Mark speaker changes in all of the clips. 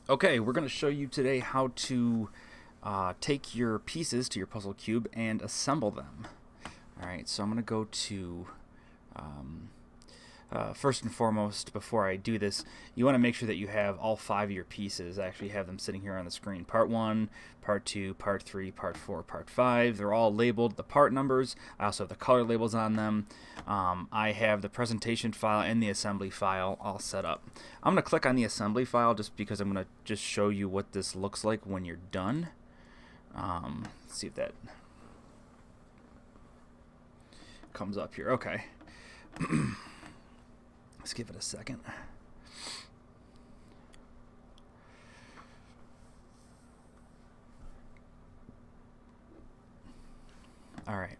Speaker 1: Okay, we're going to show you today how to take your pieces to your puzzle cube and assemble them. Alright, so I'm going to go to, first and foremost, before I do this, you want to make sure that you have all 5 of your pieces. I actually have them sitting here on the screen. Part 1, Part 2, Part 3, Part 4, Part 5. They're all labeled, the part numbers. I also have the color labels on them. I have the presentation file and the assembly file all set up. I'm going to click on the assembly file just because I'm going to just show you what this looks like when you're done. Let's see if that comes up here. Okay. Let's give it a second. All right.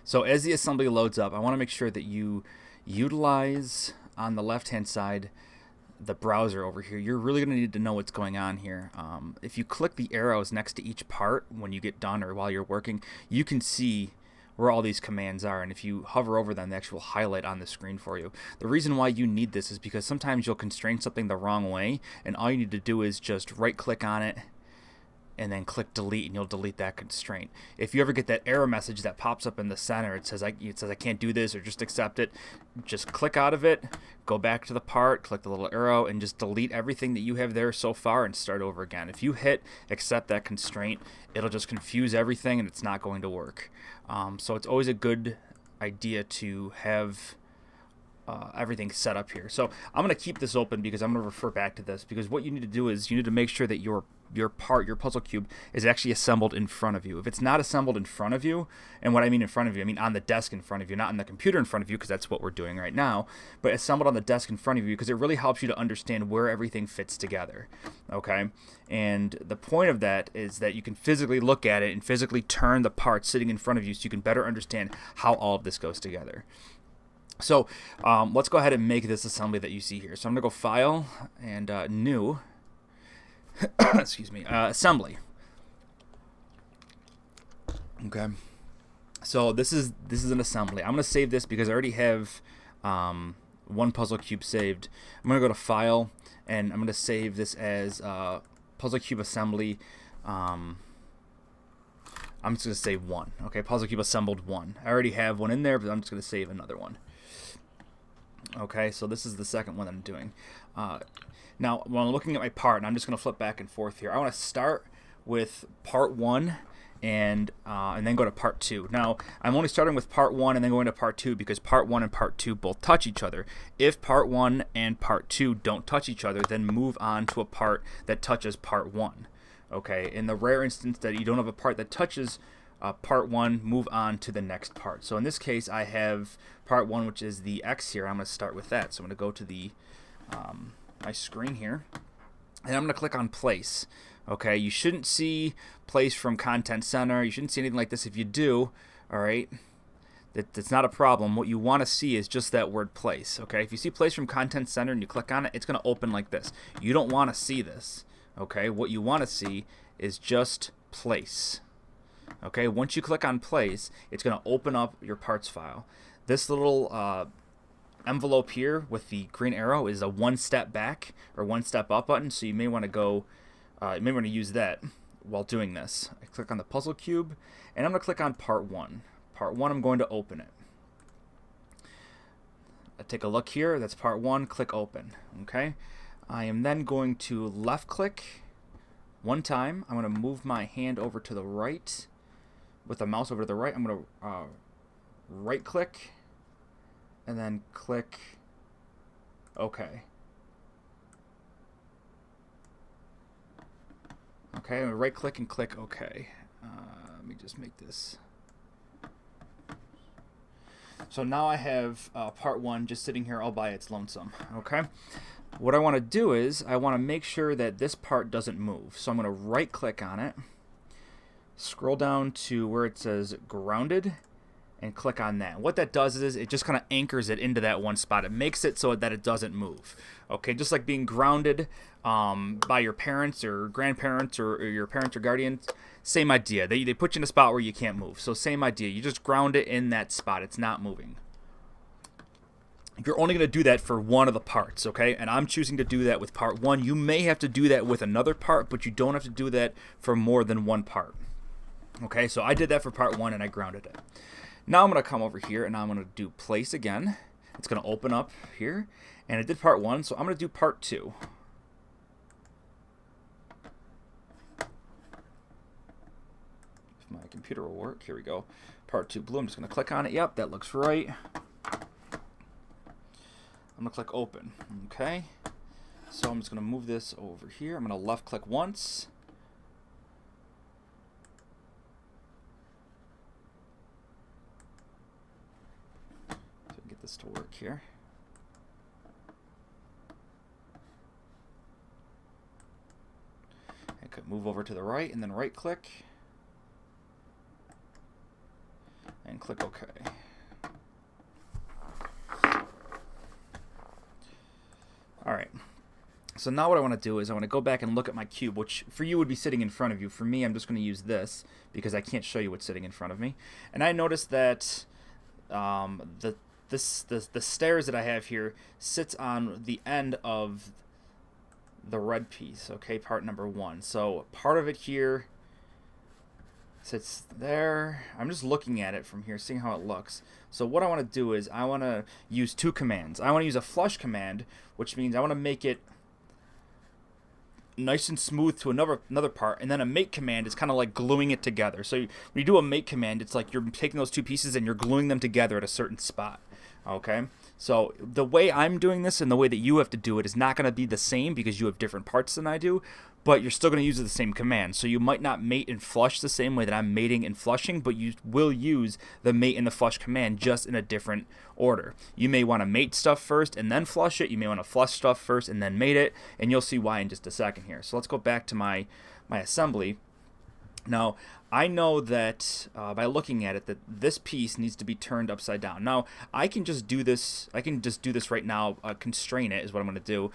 Speaker 1: So as the assembly loads up, I want to make sure that you utilize on the left-hand side the browser over here. You're really going to need to know what's going on here. If you click the arrows next to each part when you get done or while you're working, you can see where all these commands are, and if you hover over them, they actually will highlight on the screen for you. The reason why you need this is because sometimes you'll constrain something the wrong way, and all you need to do is just right click on it and then click delete, and you'll delete that constraint. If you ever get that error message that pops up in the center, it says I can't do this, or just accept it, just click out of it, go back to the part, click the little arrow, and just delete everything that you have there so far and start over again. If you hit accept that constraint, it'll just confuse everything and it's not going to work. So it's always a good idea to have everything set up here. So I'm going to keep this open because I'm going to refer back to this, because what you need to do is you need to make sure that your puzzle cube is actually assembled in front of you. If it's not assembled in front of you, and what I mean in front of you, I mean on the desk in front of you, not on the computer in front of you, because that's what we're doing right now, but assembled on the desk in front of you, because it really helps you to understand where everything fits together. Okay? And the point of that is that you can physically look at it and physically turn the parts sitting in front of you so you can better understand how all of this goes together. So let's go ahead and make this assembly that you see here. So I'm going to go File and New. Excuse me. Assembly. Okay. So this is an assembly. I'm going to save this because I already have one puzzle cube saved. I'm going to go to File, and I'm going to save this as puzzle cube assembly. I'm just going to save 1. Okay, puzzle cube assembled 1. I already have one in there, but I'm just going to save another one. Okay, so this is the second one that I'm doing. Now, when I'm looking at my part, and I'm just going to flip back and forth here, I want to start with part 1 and then go to part 2. Now, I'm only starting with part 1 and then going to part 2 because part 1 and part 2 both touch each other. If part 1 and part 2 don't touch each other, then move on to a part that touches part 1. Okay, in the rare instance that you don't have a part that touches part 1, move on to the next part. So in this case, I have part 1, which is the X here. I'm going to start with that. So I'm going to go to the my screen here, and I'm going to click on Place. Okay, you shouldn't see Place from Content Center. You shouldn't see anything like this. If you do, all right, that's not a problem. What you want to see is just that word Place. Okay, if you see Place from Content Center and you click on it, it's going to open like this. You don't want to see this. Okay, what you want to see is just Place. Okay, once you click on Place, it's going to open up your parts file. This little envelope here with the green arrow is a 1 step back or 1 step up button, so you may want to go, you may want to use that while doing this. I click on the puzzle cube, and I'm going to click on part 1. Part 1, I'm going to open it. I take a look here, that's part 1, click open. Okay, I am then going to left click 1 time. I'm going to move my hand over to the right. With the mouse over to the right, I'm going to right click and then click OK. Okay, I'm going to right click and click OK. Let me just make this. So now I have part 1 just sitting here all by its lonesome. Okay, what I want to do is I want to make sure that this part doesn't move. So I'm going to right click on it, scroll down to where it says grounded, and click on that. What that does is it just kind of anchors it into that one spot. It makes it so that it doesn't move. Okay, just like being grounded by your parents or grandparents or your parents or guardians, same idea. They put you in a spot where you can't move. So same idea. You just ground it in that spot. It's not moving. you're only going to do that for one of the parts, okay? And I'm choosing to do that with part 1. You may have to do that with another part, but you don't have to do that for more than one part. Okay, so I did that for part 1 and I grounded it. Now I'm going to come over here and I'm going to do place again. It's going to open up here. And I did part 1, so I'm going to do part 2. If my computer will work, here we go. Part 2 blue, I'm just going to click on it. Yep, that looks right. I'm going to click open, okay? So I'm just going to move this over here. I'm going to left click once. So get this to work here. I could move over to the right and then right click and click OK. Alright, so now what I want to do is I want to go back and look at my cube, which for you would be sitting in front of you. For me, I'm just going to use this because I can't show you what's sitting in front of me. And I noticed that the stairs that I have here sits on the end of the red piece, okay, part number 1. So part of it here sits there. I'm just looking at it from here, seeing how it looks. So what I want to do is I want to use 2 commands. I want to use a flush command, which means I want to make it nice and smooth to another part, and then a make command is kind of like gluing it together. So when you do a make command, it's like you're taking those 2 pieces and you're gluing them together at a certain spot. Okay, so the way I'm doing this and the way that you have to do it is not going to be the same because you have different parts than I do, but you're still going to use the same command. So you might not mate and flush the same way that I'm mating and flushing, but you will use the mate and the flush command just in a different order. You may want to mate stuff first and then flush it. You may want to flush stuff first and then mate it, and you'll see why in just a second here. So let's go back to my assembly. Now, I know that by looking at it that this piece needs to be turned upside down. Now, I can just do this. I can just do this right now. Constrain it is what I'm going to do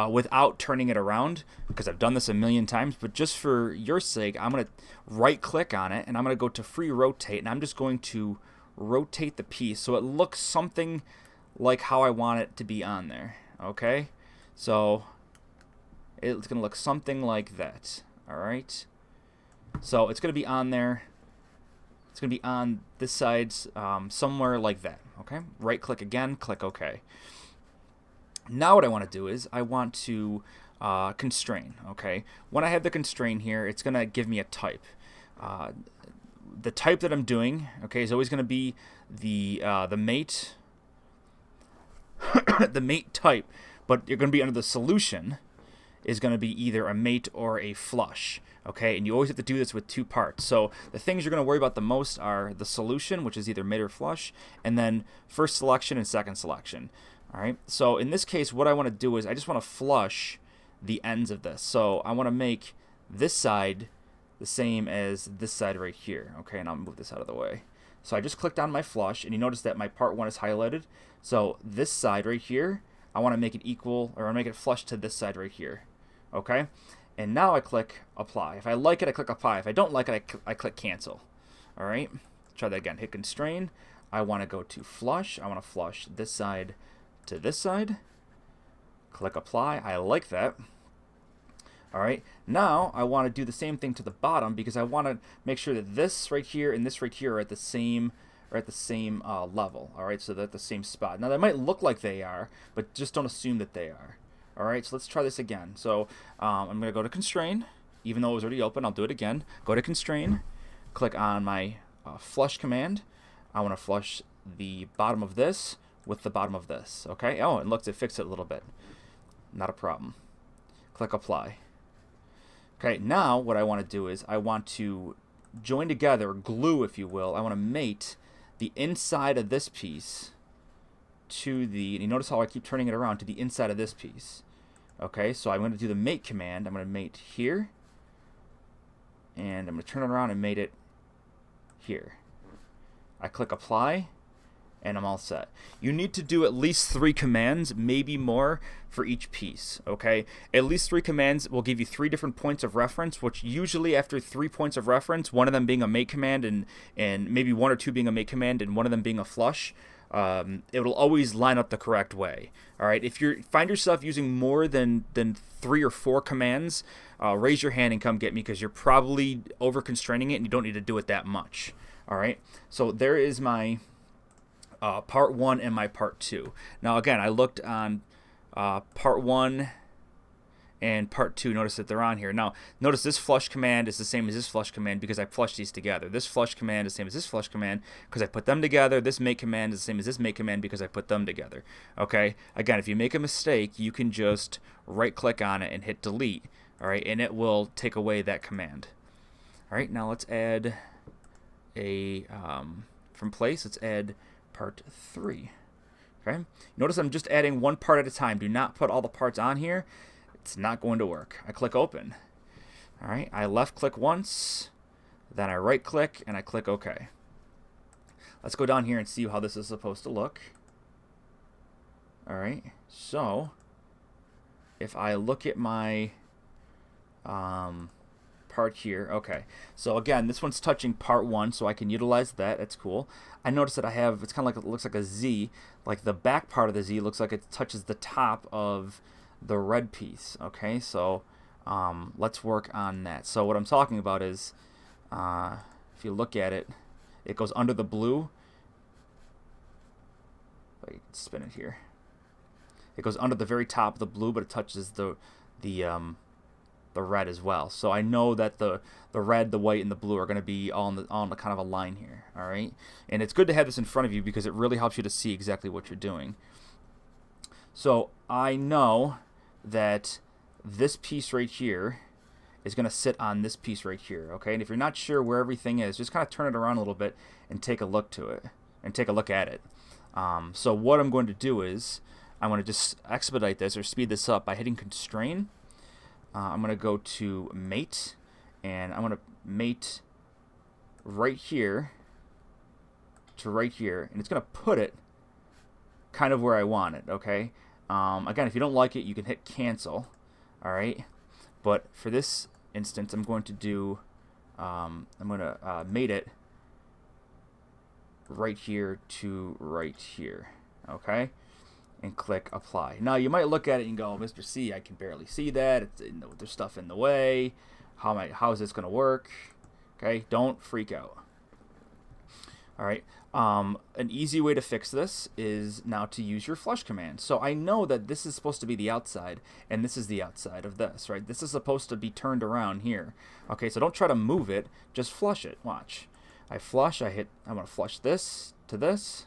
Speaker 1: without turning it around because I've done this a million times. But just for your sake, I'm going to right-click on it and I'm going to go to free rotate, and I'm just going to rotate the piece so it looks something like how I want it to be on there. Okay, so it's going to look something like that. All right. So it's going to be on there. It's going to be on this side somewhere like that. Okay. Right click again. Click OK. Now what I want to do is I want to constrain. Okay. When I have the constrain here, it's going to give me a type. The type that I'm doing, okay, is always going to be the mate, the mate type, but you're going to be under the solution is going to be either a mate or a flush. Okay, and you always have to do this with 2 parts. So the things you're going to worry about the most are the solution, which is either mate or flush, and then first selection and second selection. All right, so in this case, what I want to do is I just want to flush the ends of this. So I want to make this side the same as this side right here. Okay, and I'll move this out of the way. So I just clicked on my flush, and you notice that my part 1 is highlighted. So this side right here, I want to make it equal, or I want to make it flush to this side right here. Okay. And now I click apply. If I like it, I click apply. If I don't like it, I click cancel. All right, try that again. Hit constrain. I want to go to flush. I want to flush this side to this side. Click apply. I like that. All right, now I want to do the same thing to the bottom because I want to make sure that this right here and this right here are at the same level. All right, so they're at the same spot. Now they might look like they are, but just don't assume that they are. All right, so let's try this again. So I'm going to go to constrain. Even though it was already open, I'll do it again. Go to constrain. Click on my flush command. I want to flush the bottom of this with the bottom of this. Okay. Oh, and look, it fixed it a little bit. Not a problem. Click apply. Okay. Now what I want to do is I want to join together, glue, if you will. I want to mate the inside of this piece to the, and you notice how I keep turning it around, to the inside of this piece. Okay, so I'm going to do the mate command. I'm going to mate here, and I'm going to turn it around and mate it here. I click apply, and I'm all set. You need to do at least 3 commands, maybe more, for each piece. Okay, at least 3 commands will give you 3 different points of reference, which usually after 3 points of reference, one of them being a mate command and maybe 1 or 2 being a mate command and one of them being a flush, it'll always line up the correct way. All right, if you find yourself using more than 3 or 4 commands, raise your hand and come get me, because you're probably over constraining it and you don't need to do it that much. All right, so there is my part 1 and my part 2. Now again, I looked on part 1 and part 2. Notice that they're on here. Now notice this flush command is the same as this flush command because I flushed these together. This flush command is the same as this flush command because I put them together. This make command is the same as this make command because I put them together. Okay, again, if you make a mistake, you can just right click on it and hit delete. All right, and it will take away that command. All right, now let's add a from place, let's add part 3. Okay, notice I'm just adding one part at a time. Do not put all the parts on here. It's not going to work. I click open. All right, I left click once, then I right click and I click OK. Let's go down here and see how this is supposed to look. All right, so if I look at my part here, okay, so again, this one's touching part 1, so I can utilize that. That's cool. I notice that I have, it's kind of like, it looks like a Z, like the back part of the Z looks like it touches the top of the red piece. Okay, so let's work on that. So what I'm talking about is, if you look at it, it goes under the blue. Let me spin it here. It goes under the very top of the blue, but it touches the red as well. So I know that the red, the white, and the blue are going to be all on the kind of a line here. All right, and it's good to have this in front of you because it really helps you to see exactly what you're doing. So I know that this piece right here is going to sit on this piece right here. Okay, and if you're not sure where everything is, just kind of turn it around a little bit and take a look to it and take a look at it. So what I'm going to do is I'm going to just expedite this or speed this up by hitting constrain. I'm going to go to mate, and I'm going to mate right here to right here, and it's going to put it kind of where I want it. Okay, again, if you don't like it, you can hit cancel. All right, but for this instance, I'm going to do I'm going to mate it right here to right here. Okay, and click apply. Now you might look at it and go, Mr. C, I can barely see that. There's stuff in the way. How is this going to work? Okay, don't freak out. All right, an easy way to fix this is now to use your flush command. So I know that this is supposed to be the outside, and this is the outside of this, right? This is supposed to be turned around here. Okay, so don't try to move it, just flush it. Watch. I flush, I'm going to flush this to this.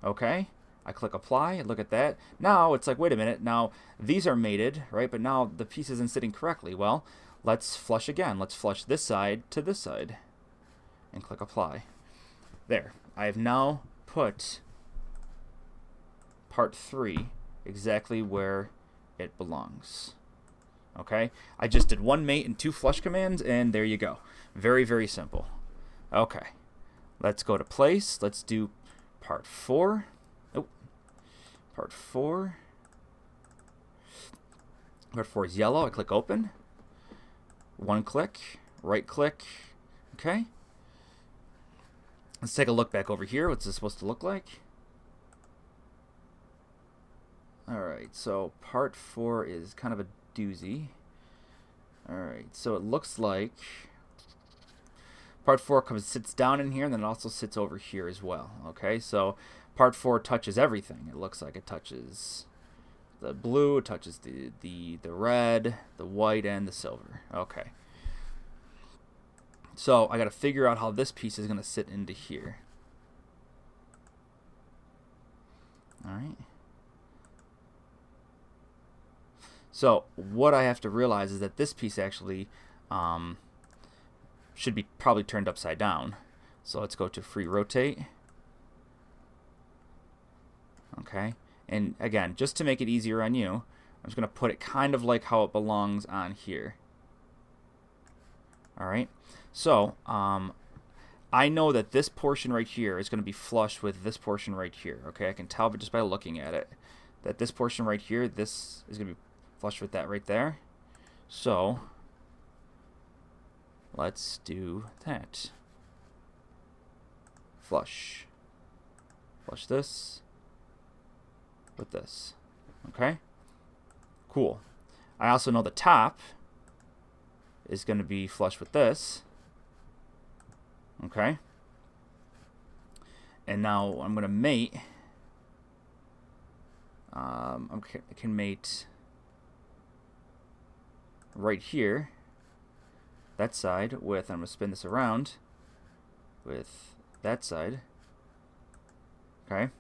Speaker 1: Okay, I click apply, look at that. Now it's like, wait a minute, now these are mated, right? But now the piece isn't sitting correctly. Well, let's flush again. Let's flush this side to this side and click apply. There, I have now put part 3 exactly where it belongs. Okay, I just did 1 mate and 2 flush commands, and there you go. Very, very simple. Okay, let's go to place. Let's do part 4. Oh, part 4. Part 4 is yellow. I click open. 1 click, right click. Okay. Let's take a look back over here. What's this supposed to look like? Alright, so part 4 is kind of a doozy. Alright, so it looks like part 4 sits down in here, and then it also sits over here as well. Okay, so part 4 touches everything. It looks like it touches the blue, it touches the red, the white, and the silver. Okay. So I got to figure out how this piece is going to sit into here. All right. So what I have to realize is that this piece actually should be probably turned upside down. So let's go to free rotate. Okay. And again, just to make it easier on you, I'm just going to put it kind of like how it belongs on here. All right. So I know that this portion right here is going to be flush with this portion right here. Okay, I can tell just by looking at it that this portion right here, this is going to be flush with that right there. So let's do that. Flush. Flush this with this. Okay? Cool. I also know the top is going to be flush with this. Okay? And now I'm going to mate. I can mate right here, that side, with, I'm going to spin this around, with that side. Okay?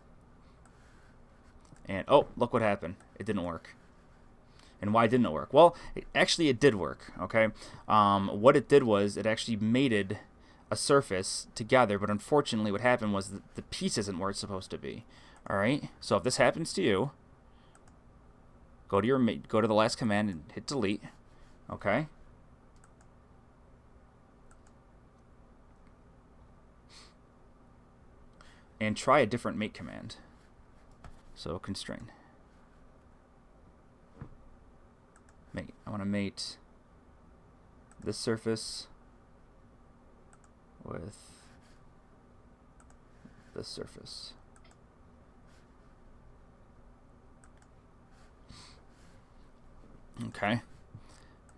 Speaker 1: And, oh, look what happened. It didn't work. And why didn't it work? Well, actually it did work, okay? What it did was it actually mated a surface together, but unfortunately what happened was the piece isn't where it's supposed to be. All right? So if this happens to you, go to the last command and hit delete, okay? And try a different mate command. So constrain. Mate. I want to mate this surface with this surface. Okay.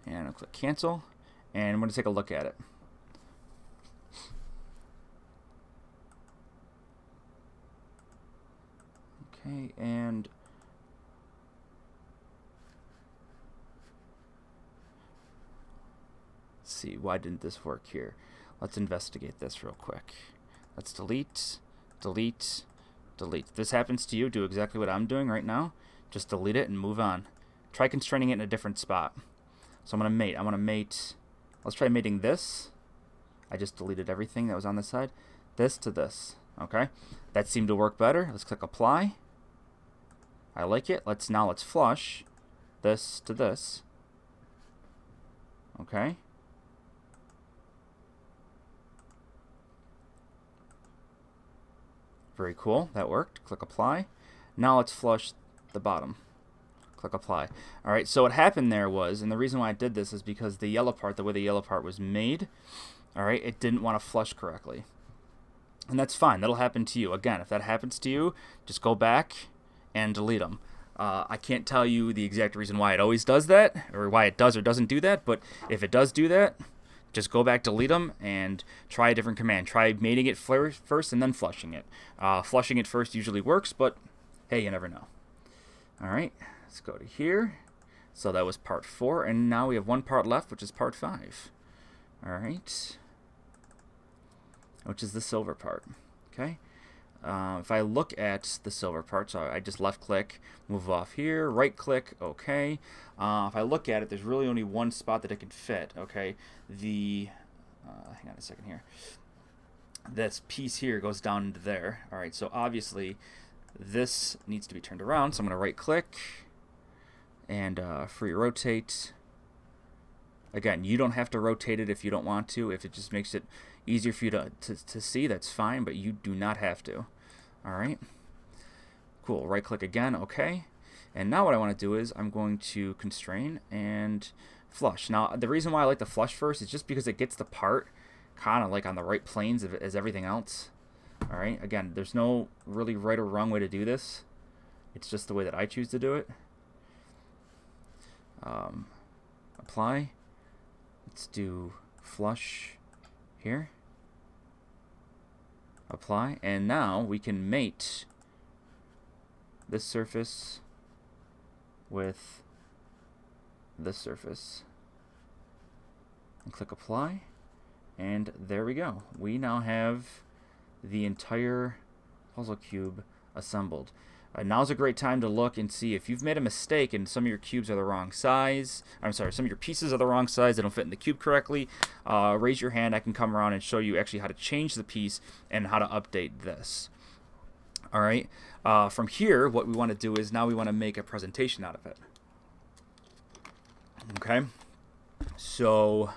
Speaker 1: And I'll click cancel. And I'm going to take a look at it. Okay, and let's see, why didn't this work here? Let's investigate this real quick. Let's delete, delete, delete. If this happens to you, do exactly what I'm doing right now. Just delete it and move on. Try constraining it in a different spot. So I'm going to mate. I want to mate. Let's try mating this. I just deleted everything that was on this side. This to this. Okay? That seemed to work better. Let's click apply. I like it. Let's flush this to this. Okay? Very cool. That worked. Click apply. Now let's flush the bottom. Click apply. Alright, so what happened there was, and the reason why I did this is because the yellow part, the way the yellow part was made, alright, it didn't want to flush correctly. And that's fine. That'll happen to you. Again, if that happens to you, just go back and delete them. I can't tell you the exact reason why it always does that, or why it does or doesn't do that, but if it does do that, just go back, delete them, and try a different command. Try mating it first and then flushing it. Flushing it first usually works, but hey, you never know. Alright, let's go to here. So that was part 4, and now we have one part left, which is part 5. Alright, which is the silver part. Okay. If I look at the silver part, so I just left click, move off here, right click, okay. If I look at it, there's really only one spot that it can fit, okay. Hang on a second here. This piece here goes down into there. Alright, so obviously this needs to be turned around, so I'm going to right click and free rotate. Again, you don't have to rotate it if you don't want to. If it just makes it easier for you to see, that's fine, but you do not have to. Alright. Cool. Right click again. Okay. And now what I want to do is I'm going to constrain and flush. Now, the reason why I like to flush first is just because it gets the part kind of like on the right planes as everything else. Alright. Again, there's no really right or wrong way to do this. It's just the way that I choose to do it. Apply. Let's do flush here. Apply, and now we can mate this surface with this surface. And click apply, and there we go. We now have the entire puzzle cube assembled. Now's a great time to look and see if you've made a mistake and some of your cubes are the wrong size. I'm sorry, some of your pieces are the wrong size. They don't fit in the cube correctly. Raise your hand. I can come around and show you actually how to change the piece and how to update this. All right. From here, what we want to do is now we want to make a presentation out of it. Okay. So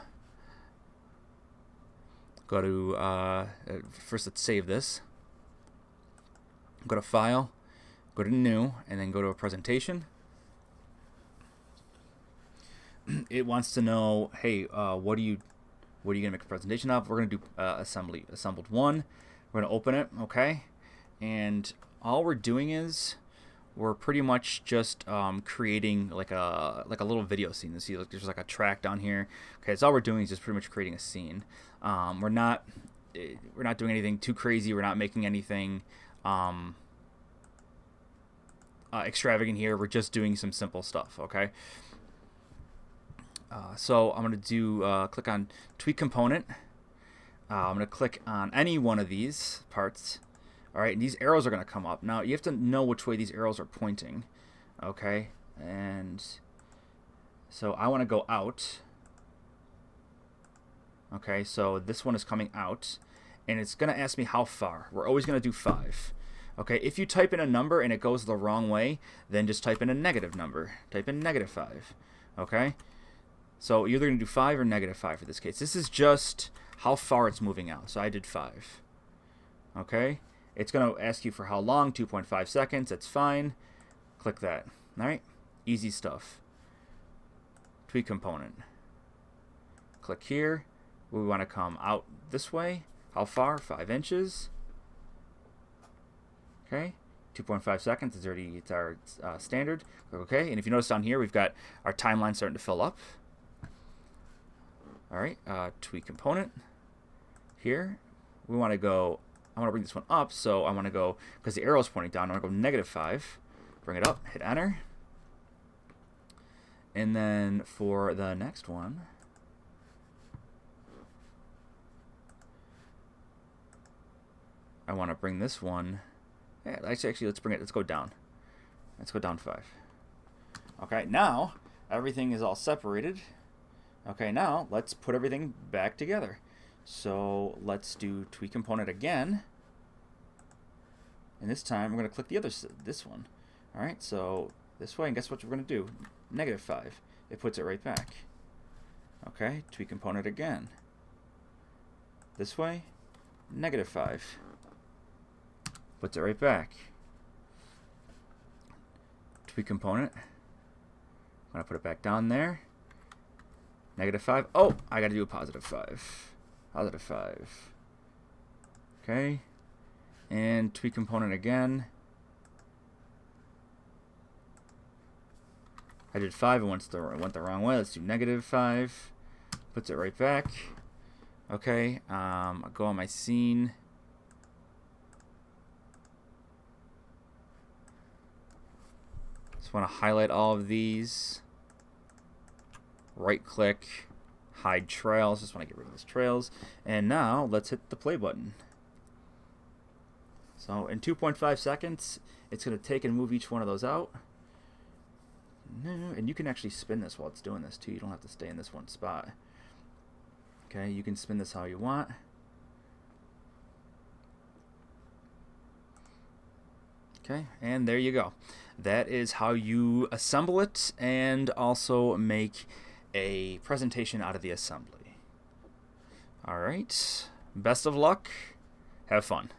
Speaker 1: go to first. Let's save this. Go to File. Go to New, and then go to a presentation. It wants to know, hey, what are you gonna make a presentation of? We're gonna do assembled 1. We're gonna open it, okay, and all we're doing is we're pretty much just creating like a little video scene. You see, like, there's like a track down here. Okay, so all we're doing is just pretty much creating a scene. We're not doing anything too crazy. We're not making anything extravagant here. We're just doing some simple stuff. Okay. So I'm going to do click on tweak component. I'm going to click on any one of these parts. All right, and these arrows are going to come up. Now you have to know which way these arrows are pointing. Okay, and so I want to go out. Okay, so this one is coming out, and it's going to ask me how far. We're always going to do 5. Okay, if you type in a number and it goes the wrong way, then just type in a negative number. Type in -5. Okay, so you're either going to do 5 or -5 for this case. This is just how far it's moving out. So I did 5. Okay, it's going to ask you for how long, 2.5 seconds. That's fine. Click that. All right, easy stuff. Tweak component. Click here. We want to come out this way. How far? 5 inches. Okay, 2.5 seconds is already, it's our standard. Click OK, and if you notice down here, we've got our timeline starting to fill up. All right, tweak component. Here, we want to go, I want to bring this one up, so I want to go, because the arrow is pointing down, I want to go -5. Bring it up, hit enter. And then for the next one, I want to bring this one, yeah, actually let's go down. Let's go down 5. Okay, now everything is all separated. Okay, now let's put everything back together. So let's do tweak component again. And this time we're going to click the other, this one. All right, so this way, and guess what we're going to do? -5. It puts it right back. Okay, tweak component again. This way, -5. Puts it right back. Tweak component. I'm going to put it back down there. -5. Oh, I got to do a +5. +5. Okay. And tweak component again. I did 5. It went the wrong way. Let's do -5. Puts it right back. Okay. I'll go on my scene. Just want to highlight all of these. Right click, hide trails. Just want to get rid of those trails. And now let's hit the play button. So in 2.5 seconds, it's going to take and move each one of those out. And you can actually spin this while it's doing this too. You don't have to stay in this one spot. Okay, you can spin this how you want. Okay, and there you go. That is how you assemble it and also make a presentation out of the assembly. All right, best of luck. Have fun.